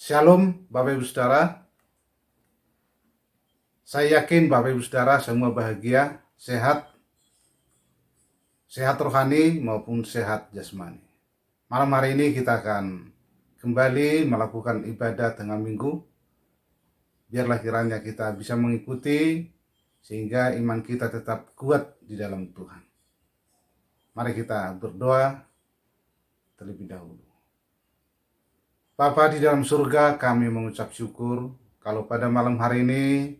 Shalom Bapak Ibu Saudara. Saya yakin Bapak Ibu Saudara semua bahagia, sehat rohani maupun sehat jasmani. Malam hari ini kita akan kembali melakukan ibadah tengah minggu. Biarlah kiranya kita bisa mengikuti sehingga iman kita tetap kuat di dalam Tuhan. Mari kita berdoa terlebih dahulu. Bapa di dalam surga, kami mengucap syukur kalau pada malam hari ini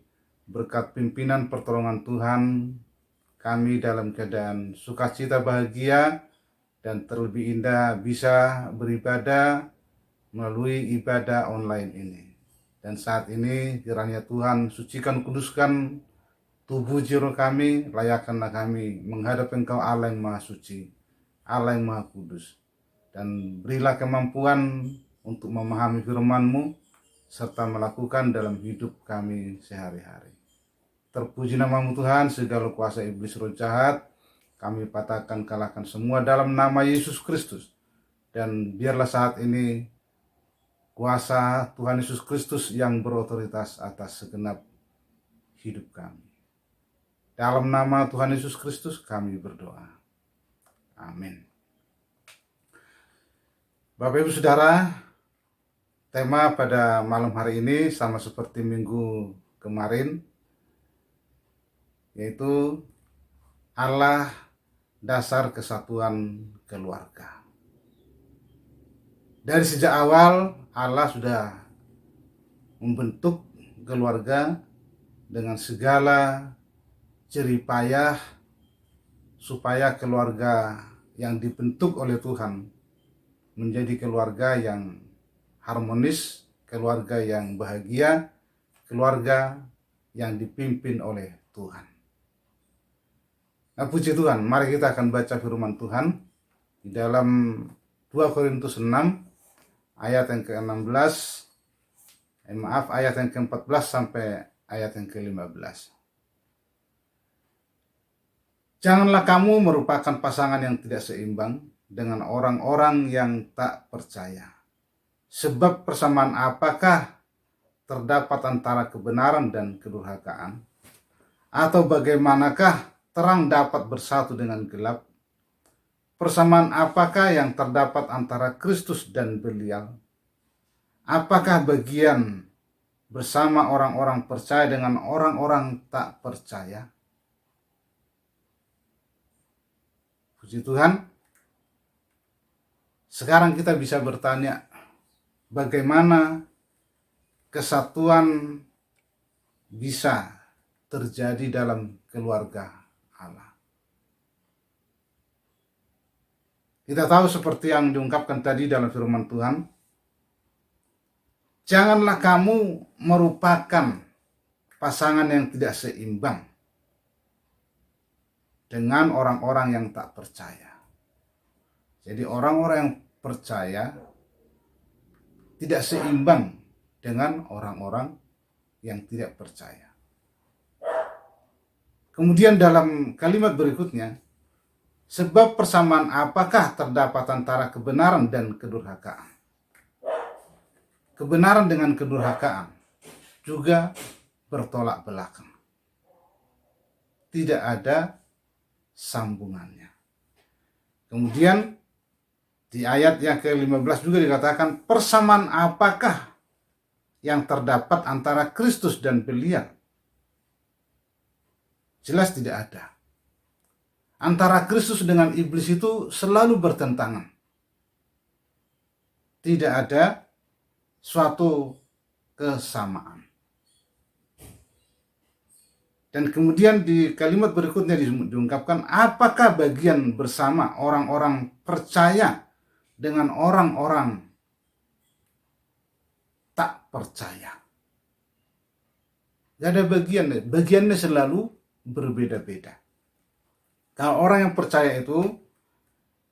berkat pimpinan pertolongan Tuhan, kami dalam keadaan sukacita bahagia dan terlebih indah bisa beribadah melalui ibadah online ini. Dan saat ini kiranya Tuhan sucikan kuduskan tubuh jiwa kami, layakkanlah kami menghadap Engkau Allah yang Maha Suci, Allah yang Maha Kudus. Dan berilah kemampuan untuk memahami firman-Mu serta melakukan dalam hidup kami sehari-hari. Terpuji nama-Mu Tuhan, segala kuasa iblis roh jahat kami patahkan, kalahkan semua dalam nama Yesus Kristus. Dan biarlah saat ini kuasa Tuhan Yesus Kristus yang berotoritas atas segenap hidup kami. Dalam nama Tuhan Yesus Kristus kami berdoa. Amin. Bapak Ibu Saudara, tema pada malam hari ini sama seperti minggu kemarin, yaitu Allah dasar kesatuan keluarga. Dari sejak awal Allah sudah membentuk keluarga dengan segala jerih payah supaya keluarga yang dibentuk oleh Tuhan menjadi keluarga yang harmonis, keluarga yang bahagia, keluarga yang dipimpin oleh Tuhan. Nah, puji Tuhan, mari kita akan baca firman Tuhan di dalam 2 Korintus 6 ayat yang ke-16, ayat yang ke-14 sampai ayat yang ke-15. Janganlah kamu merupakan pasangan yang tidak seimbang dengan orang-orang yang tak percaya. Sebab persamaan apakah terdapat antara kebenaran dan kedurhakaan? Atau bagaimanakah terang dapat bersatu dengan gelap? Persamaan apakah yang terdapat antara Kristus dan Belial? Apakah bagian bersama orang-orang percaya dengan orang-orang tak percaya? Puji Tuhan. Sekarang kita bisa bertanya, bagaimana kesatuan bisa terjadi dalam keluarga Allah? Kita tahu seperti yang diungkapkan tadi dalam firman Tuhan, janganlah kamu merupakan pasangan yang tidak seimbang dengan orang-orang yang tak percaya. Jadi orang-orang yang percaya tidak seimbang dengan orang-orang yang tidak percaya. Kemudian dalam kalimat berikutnya, sebab persamaan apakah terdapat antara kebenaran dan kedurhakaan? Kebenaran dengan kedurhakaan juga bertolak belakang. Tidak ada sambungannya. Kemudian di ayat yang ke-15 juga dikatakan, persamaan apakah yang terdapat antara Kristus dan Belial? Jelas tidak ada. Antara Kristus dengan iblis itu selalu bertentangan. Tidak ada suatu kesamaan. Dan kemudian di kalimat berikutnya diungkapkan, apakah bagian bersama orang-orang percaya dengan orang-orang tak percaya? Gak ada bagiannya selalu berbeda-beda. Kalau orang yang percaya itu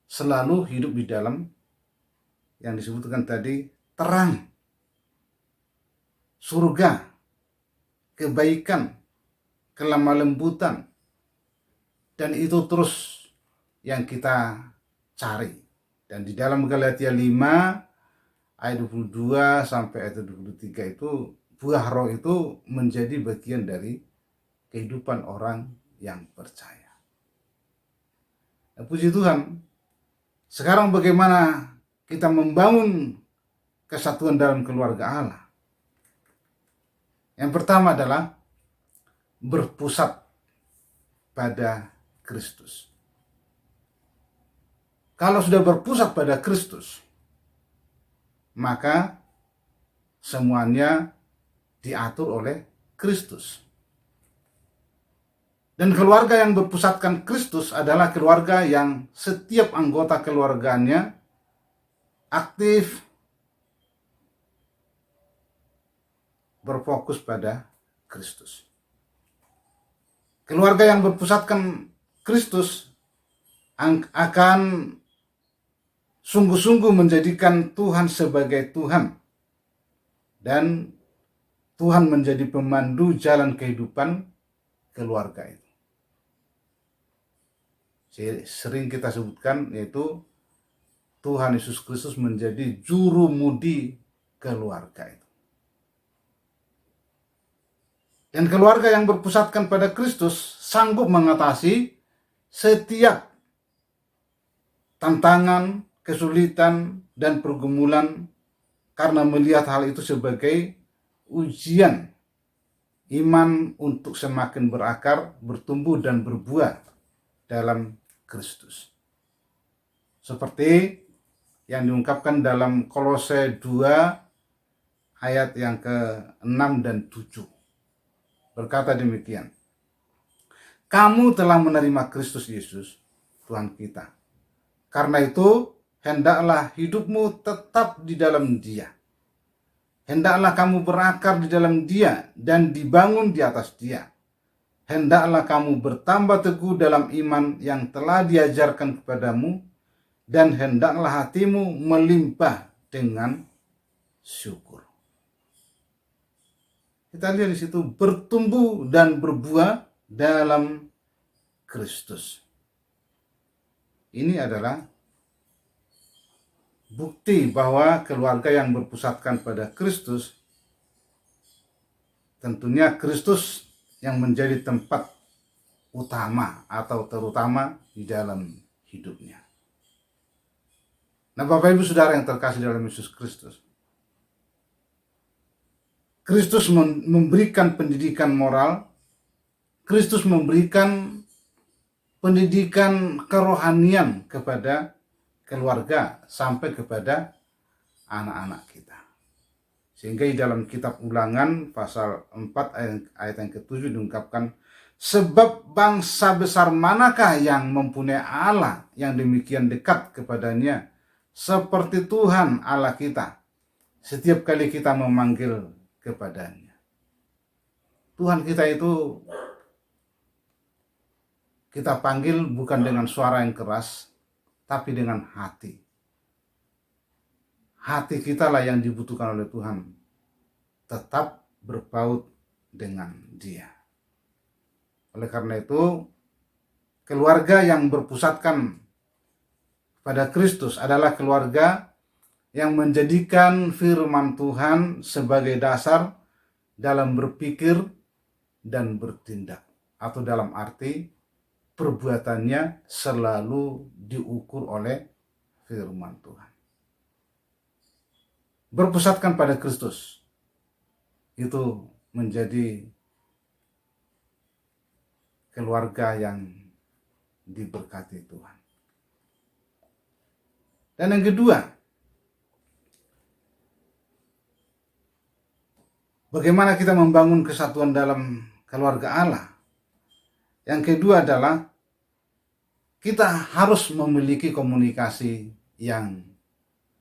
selalu hidup di dalam yang disebutkan tadi, terang, surga, kebaikan, kelemah lembutan, dan itu terus yang kita cari. Dan di dalam Galatia 5 ayat 22 sampai ayat 23 itu buah roh itu menjadi bagian dari kehidupan orang yang percaya. Nah, puji Tuhan. Sekarang bagaimana kita membangun kesatuan dalam keluarga Allah? Yang pertama adalah berpusat pada Kristus. Kalau sudah berpusat pada Kristus, maka semuanya diatur oleh Kristus. Dan keluarga yang berpusatkan Kristus adalah keluarga yang setiap anggota keluarganya aktif berfokus pada Kristus. Keluarga yang berpusatkan Kristus akan sungguh-sungguh menjadikan Tuhan sebagai Tuhan, dan Tuhan menjadi pemandu jalan kehidupan keluarga itu. Sering kita sebutkan, yaitu Tuhan Yesus Kristus menjadi jurumudi keluarga itu. Dan keluarga yang berpusatkan pada Kristus sanggup mengatasi setiap tantangan, kesulitan, dan pergumulan karena melihat hal itu sebagai ujian iman untuk semakin berakar, bertumbuh, dan berbuah dalam Kristus. Seperti yang diungkapkan dalam Kolose 2 ayat yang ke-6 dan 7. Berkata demikian, kamu telah menerima Kristus Yesus, Tuhan kita. Karena itu, hendaklah hidupmu tetap di dalam Dia. Hendaklah kamu berakar di dalam Dia dan dibangun di atas Dia. Hendaklah kamu bertambah teguh dalam iman yang telah diajarkan kepadamu, dan hendaklah hatimu melimpah dengan syukur. Kita lihat di situ, bertumbuh dan berbuah dalam Kristus. Ini adalah bukti bahwa keluarga yang berpusatkan pada Kristus, tentunya Kristus yang menjadi tempat utama atau terutama di dalam hidupnya. Nah, Bapak Ibu Saudara yang terkasih dalam Yesus Kristus, Kristus memberikan pendidikan moral, Kristus memberikan pendidikan kerohanian kepada keluarga sampai kepada anak-anak kita. Sehingga di dalam kitab Ulangan pasal 4 ayat yang ke-7 diungkapkan, sebab bangsa besar manakah yang mempunyai Allah yang demikian dekat kepadanya seperti Tuhan Allah kita setiap kali kita memanggil kepadanya. Tuhan kita itu kita panggil bukan dengan suara yang keras, tapi dengan hati. Hati kita lah yang dibutuhkan oleh Tuhan, tetap berpaut dengan Dia. Oleh karena itu, keluarga yang berpusatkan pada Kristus adalah keluarga yang menjadikan firman Tuhan sebagai dasar dalam berpikir dan bertindak, atau dalam arti perbuatannya selalu diukur oleh firman Tuhan. Berpusatkan pada Kristus itu menjadi keluarga yang diberkati Tuhan. Dan yang kedua, bagaimana kita membangun kesatuan dalam keluarga Allah? Yang kedua adalah kita harus memiliki komunikasi yang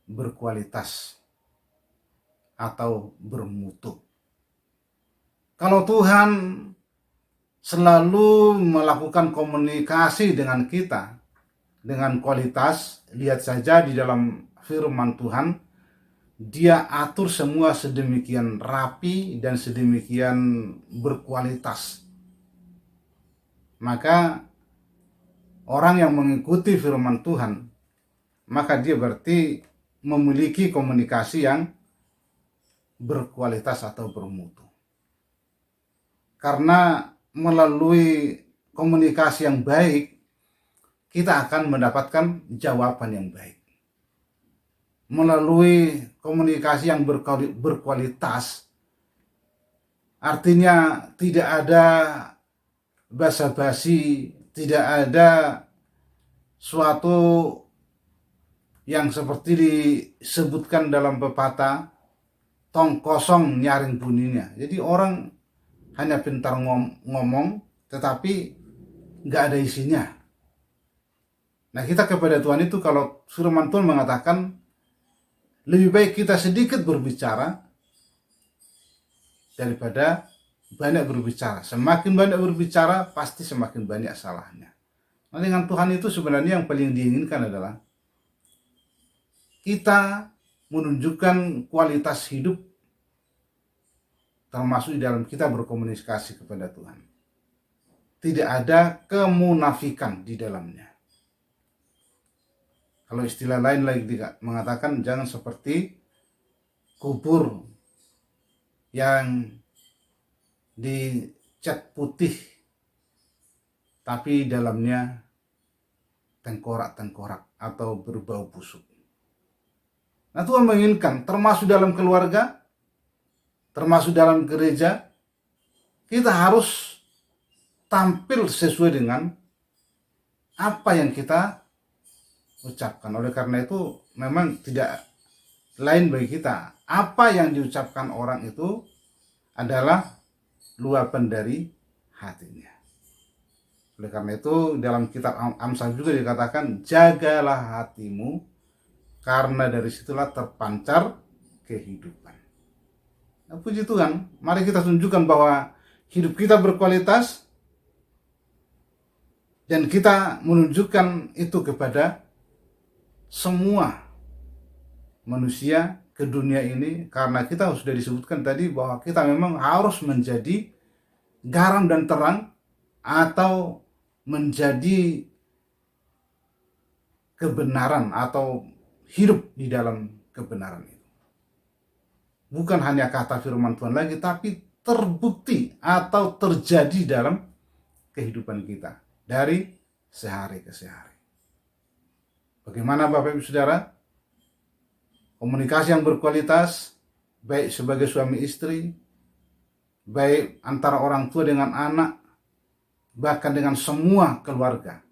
berkualitas atau bermutu. Kalau Tuhan selalu melakukan komunikasi dengan kita dengan kualitas, lihat saja di dalam firman Tuhan, Dia atur semua sedemikian rapi dan sedemikian berkualitas. Maka orang yang mengikuti firman Tuhan, maka dia berarti memiliki komunikasi yang berkualitas atau bermutu. Karena melalui komunikasi yang baik, kita akan mendapatkan jawaban yang baik. Melalui komunikasi yang berkualitas, artinya tidak ada basa-basi, tidak ada suatu yang seperti disebutkan dalam pepatah, tong kosong nyaring bunyinya. Jadi orang hanya pintar ngomong, tetapi nggak ada isinya. Nah, kita kepada Tuhan itu, kalau firman Tuhan mengatakan lebih baik kita sedikit berbicara daripada banyak berbicara. Semakin banyak berbicara, pasti semakin banyak salahnya. Nah, dengan Tuhan itu sebenarnya yang paling diinginkan adalah kita menunjukkan kualitas hidup, termasuk di dalam kita berkomunikasi kepada Tuhan. Tidak ada kemunafikan di dalamnya. Kalau istilah lain lagi mengatakan jangan seperti kubur yang dicat putih tapi dalamnya tengkorak-tengkorak atau berbau busuk. Nah, Tuhan menginginkan termasuk dalam keluarga, termasuk dalam gereja, kita harus tampil sesuai dengan apa yang kita ucapkan. Oleh karena itu memang tidak lain bagi kita. Apa yang diucapkan orang itu adalah luapan dari hatinya. Oleh karena itu dalam kitab Amsal juga dikatakan, jagalah hatimu, karena dari situlah terpancar kehidupan. Nah, puji Tuhan, mari kita tunjukkan bahwa hidup kita berkualitas dan kita menunjukkan itu kepada semua manusia ke dunia ini, karena kita sudah disebutkan tadi bahwa kita memang harus menjadi garam dan terang atau menjadi kebenaran atau hidup di dalam kebenaran itu. Bukan hanya kata firman Tuhan lagi, tapi terbukti atau terjadi dalam kehidupan kita dari sehari ke sehari. Bagaimana Bapak Ibu Saudara? Komunikasi yang berkualitas, baik sebagai suami istri, baik antara orang tua dengan anak, bahkan dengan semua keluarga,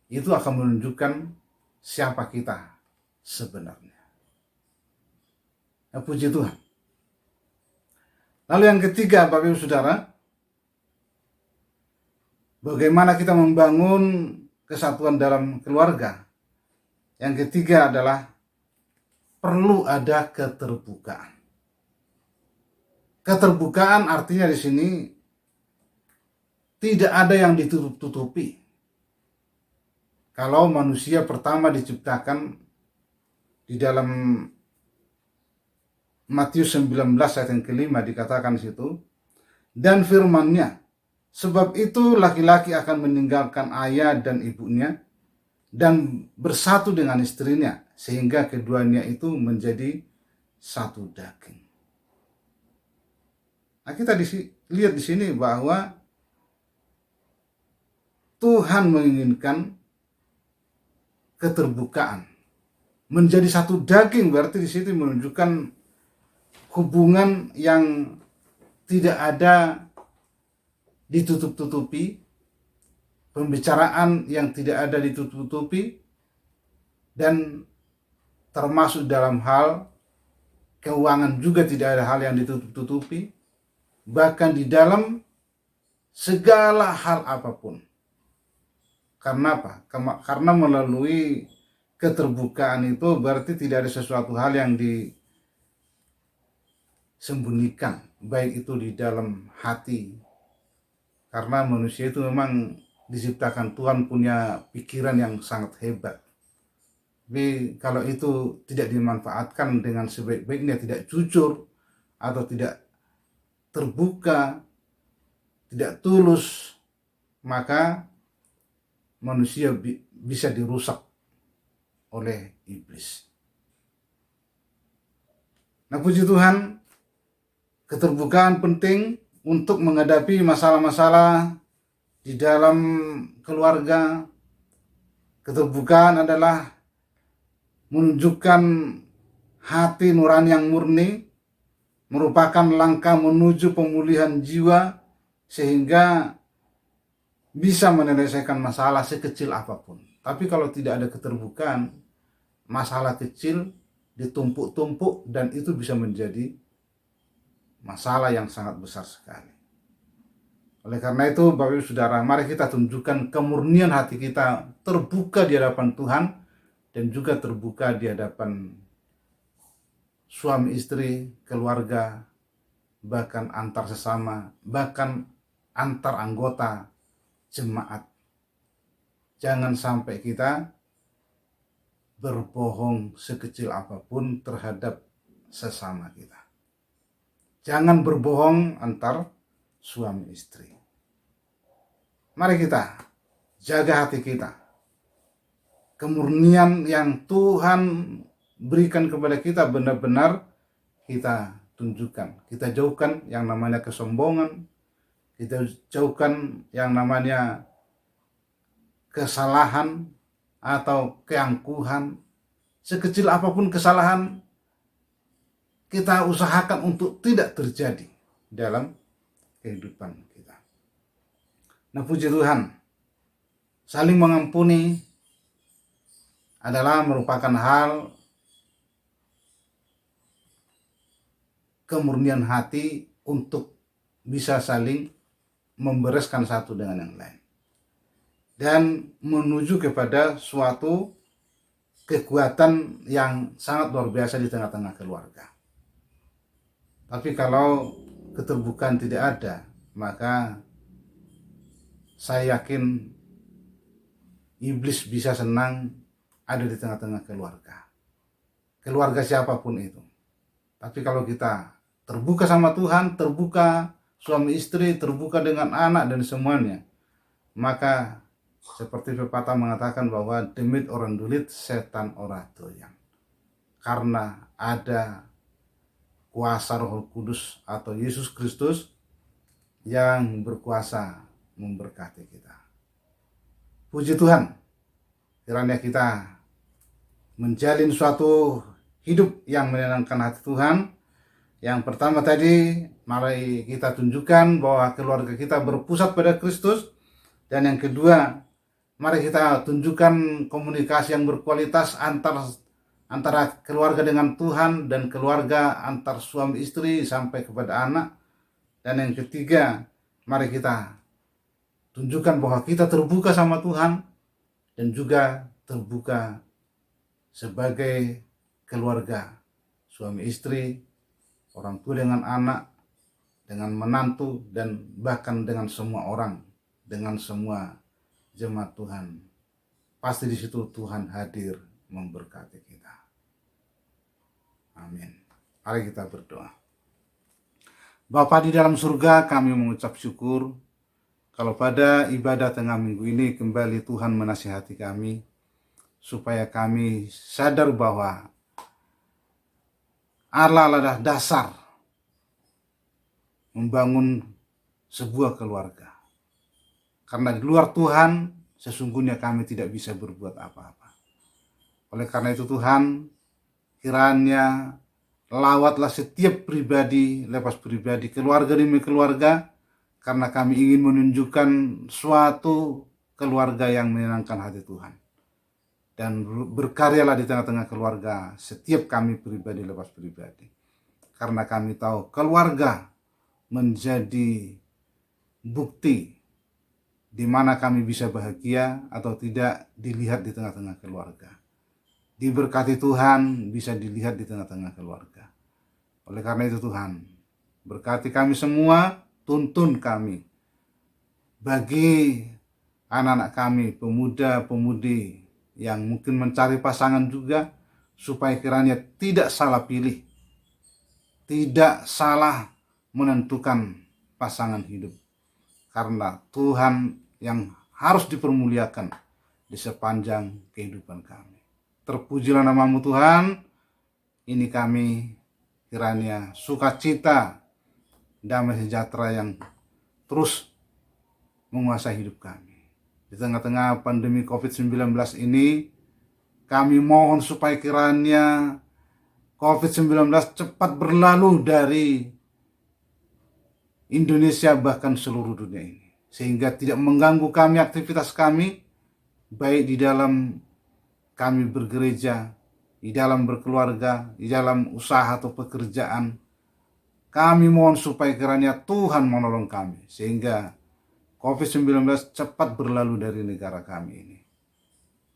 itu akan menunjukkan siapa kita sebenarnya. Nah, puji Tuhan. Lalu yang ketiga, Bapak Ibu Saudara, bagaimana kita membangun kesatuan dalam keluarga? Yang ketiga adalah perlu ada keterbukaan. Keterbukaan artinya di sini tidak ada yang ditutup-tutupi. Kalau manusia pertama diciptakan di dalam Matius 19 ayat yang kelima dikatakan di situ, dan firman-Nya, sebab itu laki-laki akan meninggalkan ayah dan ibunya dan bersatu dengan istrinya, sehingga keduanya itu menjadi satu daging. Nah, kita lihat di sini bahwa Tuhan menginginkan keterbukaan. Menjadi satu daging berarti di situ menunjukkan hubungan yang tidak ada ditutup-tutupi, pembicaraan yang tidak ada ditutup-tutupi, dan termasuk dalam hal keuangan juga tidak ada hal yang ditutup-tutupi, bahkan di dalam segala hal apapun. Karena apa? Karena melalui keterbukaan itu berarti tidak ada sesuatu hal yang disembunyikan, baik itu di dalam hati. Karena manusia itu memang diciptakan Tuhan punya pikiran yang sangat hebat. Tapi kalau itu tidak dimanfaatkan dengan sebaik-baiknya, tidak jujur atau tidak terbuka, tidak tulus, maka manusia bisa dirusak oleh iblis. Nah, puji Tuhan, keterbukaan penting untuk menghadapi masalah-masalah di dalam keluarga. Keterbukaan adalah menunjukkan hati nurani yang murni, merupakan langkah menuju pemulihan jiwa sehingga bisa menyelesaikan masalah sekecil apapun. Tapi kalau tidak ada keterbukaan, masalah kecil ditumpuk-tumpuk dan itu bisa menjadi masalah yang sangat besar sekali. Oleh karena itu, Bapak Ibu Saudara, mari kita tunjukkan kemurnian hati kita terbuka di hadapan Tuhan dan juga terbuka di hadapan suami istri, keluarga, bahkan antar sesama, bahkan antar anggota jemaat. Jangan sampai kita berbohong sekecil apapun terhadap sesama kita. Jangan berbohong antar suami istri. Mari kita jaga hati kita. Kemurnian yang Tuhan berikan kepada kita benar-benar kita tunjukkan. Kita jauhkan yang namanya kesombongan. Kita jauhkan yang namanya kesalahan atau keangkuhan. Sekecil apapun kesalahan, kita usahakan untuk tidak terjadi dalam kehidupan kita. Nah, puji Tuhan, saling mengampuni adalah merupakan hal kemurnian hati untuk bisa saling membereskan satu dengan yang lain dan menuju kepada suatu kekuatan yang sangat luar biasa di tengah-tengah keluarga. Tapi kalau keterbukaan tidak ada, maka saya yakin iblis bisa senang ada di tengah-tengah keluarga. Keluarga siapapun itu. Tapi kalau kita terbuka sama Tuhan, terbuka suami istri, terbuka dengan anak dan semuanya, maka seperti pepatah mengatakan bahwa demit orang dulit, setan orang doyan. Karena ada kuasa Roh Kudus atau Yesus Kristus yang berkuasa memberkati kita. Puji Tuhan, kiranya kita menjalin suatu hidup yang menyenangkan hati Tuhan. Yang pertama tadi, mari kita tunjukkan bahwa keluarga kita berpusat pada Kristus. Dan yang kedua, mari kita tunjukkan komunikasi yang berkualitas antara keluarga dengan Tuhan dan keluarga antar suami istri sampai kepada anak. Dan yang ketiga, mari kita tunjukkan bahwa kita terbuka sama Tuhan dan juga terbuka sebagai keluarga, suami istri, orang tua dengan anak, dengan menantu, dan bahkan dengan semua orang, dengan semua jemaat Tuhan. Pasti di situ Tuhan hadir memberkati kita. Amin. Mari kita berdoa. Bapa di dalam surga, kami mengucap syukur kalau pada ibadah tengah minggu ini kembali Tuhan menasihati kami supaya kami sadar bahwa Allah adalah dasar membangun sebuah keluarga. Karena di luar Tuhan, sesungguhnya kami tidak bisa berbuat apa-apa. Oleh karena itu Tuhan, kiranya lawatlah setiap pribadi, lepas pribadi, keluarga demi keluarga, karena kami ingin menunjukkan suatu keluarga yang menyenangkan hati Tuhan. Dan berkaryalah di tengah-tengah keluarga setiap kami pribadi lepas pribadi. Karena kami tahu keluarga menjadi bukti di mana kami bisa bahagia atau tidak dilihat di tengah-tengah keluarga. Diberkati Tuhan bisa dilihat di tengah-tengah keluarga. Oleh karena itu Tuhan, berkati kami semua, tuntun kami. Bagi anak-anak kami, pemuda-pemudi yang mungkin mencari pasangan juga, supaya kiranya tidak salah pilih, tidak salah menentukan pasangan hidup. Karena Tuhan yang harus dipermuliakan di sepanjang kehidupan kami. Terpujilah nama-Mu Tuhan. Ini kami kiranya sukacita, damai sejahtera yang terus menguasai hidup kami. Di tengah-tengah pandemi COVID-19 ini, kami mohon supaya kiranya COVID-19 cepat berlalu dari Indonesia bahkan seluruh dunia ini, sehingga tidak mengganggu kami, aktivitas kami, baik di dalam kami bergereja, di dalam berkeluarga, di dalam usaha atau pekerjaan. Kami mohon supaya kiranya Tuhan menolong kami, sehingga COVID-19 cepat berlalu dari negara kami ini.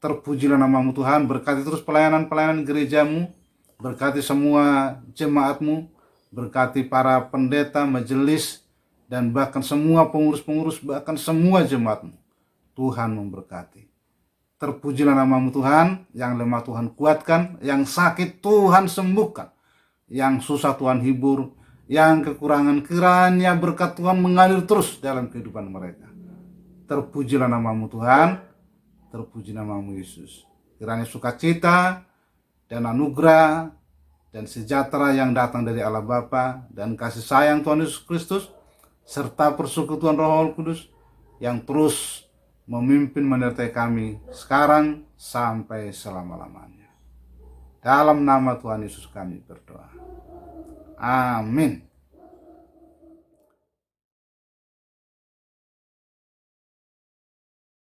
Terpujilah namamu Tuhan, berkati terus pelayanan-pelayanan gerejamu, berkati semua jemaatmu, berkati para pendeta, majelis, dan bahkan semua pengurus-pengurus, bahkan semua jemaatmu. Tuhan memberkati. Terpujilah namamu Tuhan, yang lemah Tuhan kuatkan, yang sakit Tuhan sembuhkan, yang susah Tuhan hibur, yang kekurangan kiranya berkat Tuhan mengalir terus dalam kehidupan mereka. Terpujilah namamu Tuhan, terpuji namamu Yesus. Kiranya sukacita dan anugerah dan sejahtera yang datang dari Allah Bapa dan kasih sayang Tuhan Yesus Kristus serta persekutuan Roh Kudus yang terus memimpin menyertai kami sekarang sampai selama-lamanya. Dalam nama Tuhan Yesus kami berdoa. Amin.